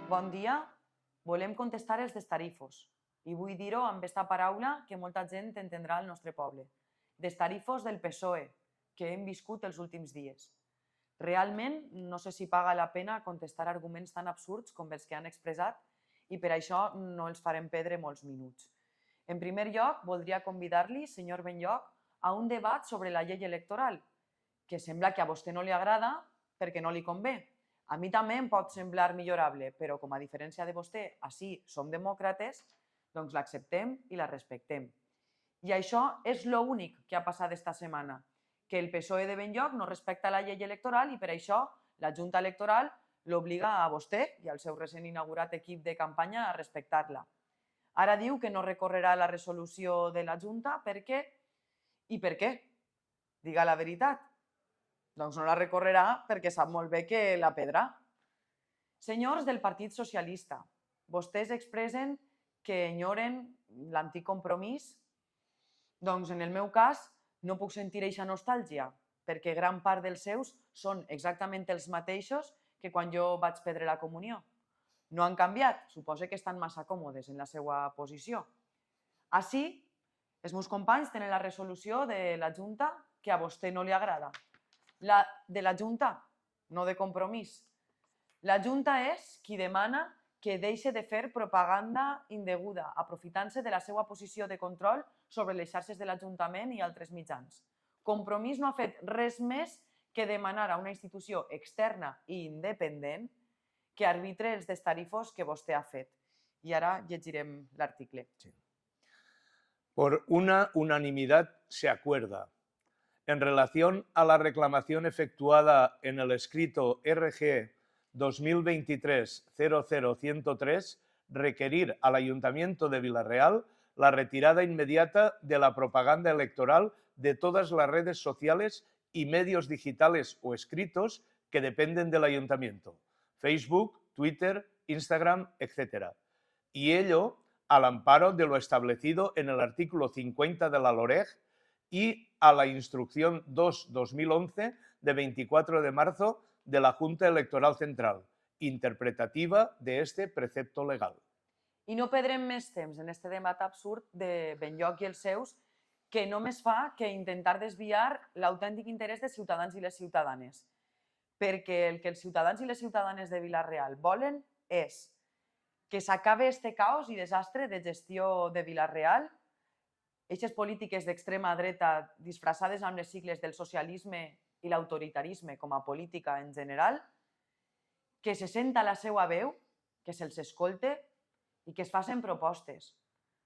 Bon dia. Volem contestar els destarifos. I vull dir-ho amb aquesta paraula que molta gent entendrà al nostre poble. Destarifos del PSOE, que hem viscut els últims dies. Realment no sé si paga la pena contestar arguments tan absurds com els que han expressat i per això no els farem perdre molts minuts. En primer lloc, voldria convidar-li, senyor Benlloch, a un debat sobre la llei electoral, que sembla que a vostè no li agrada perquè no li convé. A mi també em pot semblar millorable, però com a diferència de vostè, així som demòcrates, doncs l'acceptem i la respectem. I això és l'únic que ha passat esta setmana, que el PSOE de Benlloch no respecta la llei electoral i per això la Junta Electoral l'obliga a vostè i al seu recent inaugurat equip de campanya a respectar-la. Ara diu que no recorrerà la resolució de la Junta perquè... I per què? Diga la veritat. Doncs no la recorrerà perquè sap molt bé que la perdrà. Senyors del Partit Socialista, vostès expressen que enyoren l'antic compromís. Doncs en el meu cas no puc sentir eixa nostàlgia, perquè gran part dels seus són exactament els mateixos que quan jo vaig perdre la comunió. No han canviat, suposo que estan massa còmodes en la seva posició. Així, els meus companys tenen la resolució de la Junta que a vostè no li agrada. De la Junta, no de Compromís. La Junta és qui demana que deixi de fer propaganda indeguda, aprofitant-se de la seva posició de control sobre les xarxes de l'Ajuntament i altres mitjans. Compromís no ha fet res més que demanar a una institució externa i independent que arbitre els destarifos que vostè ha fet. I ara llegirem l'article. Sí. Por una unanimidad se acuerda, en relación a la reclamación efectuada en el escrito RG 2023-00103, requerir al Ayuntamiento de Vila-real la retirada inmediata de la propaganda electoral de todas las redes sociales y medios digitales o escritos que dependen del Ayuntamiento, Facebook, Twitter, Instagram, etc. Y ello al amparo de lo establecido en el artículo 50 de la LOREG y a la Instrucción 2-2011 de 24 de marzo de la Junta Electoral Central, interpretativa de este precepto legal. I no perdrem més temps en este debat absurd de Benlloch i els seus, que només fa que intentar desviar l'autèntic interès de ciutadans i les ciutadanes. Perquè el que els ciutadans i les ciutadanes de Vila-real volen és que s'acabe este caos i desastre de gestió de Vila-real, aquestes polítiques d'extrema dreta disfressades amb les sigles del socialisme i l'autoritarisme com a política en general, que se senta la seva veu, que se'ls escolte i que es facin propostes,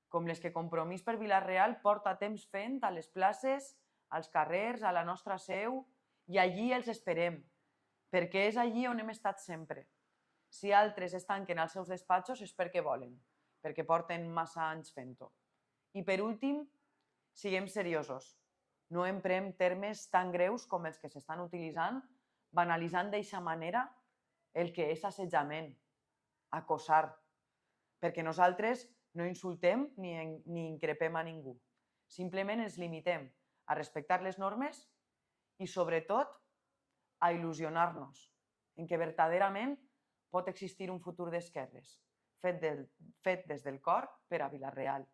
com les que Compromís per Vila-real porta temps fent a les places, als carrers, a la nostra seu, i allí els esperem, perquè és allí on hem estat sempre. Si altres es tanquen als seus despatxos és perquè volen, perquè porten massa anys fent-ho. I per últim, siguem seriosos. No emprem termes tan greus com els que s'estan utilitzant, banalitzant d'eixa manera el que és assetjament, acosar, perquè nosaltres no insultem ni increpem a ningú. Simplement ens limitem a respectar les normes i, sobretot, a il·lusionar-nos en que verdaderament pot existir un futur d'esquerres, fet des del cor per a Vila-real.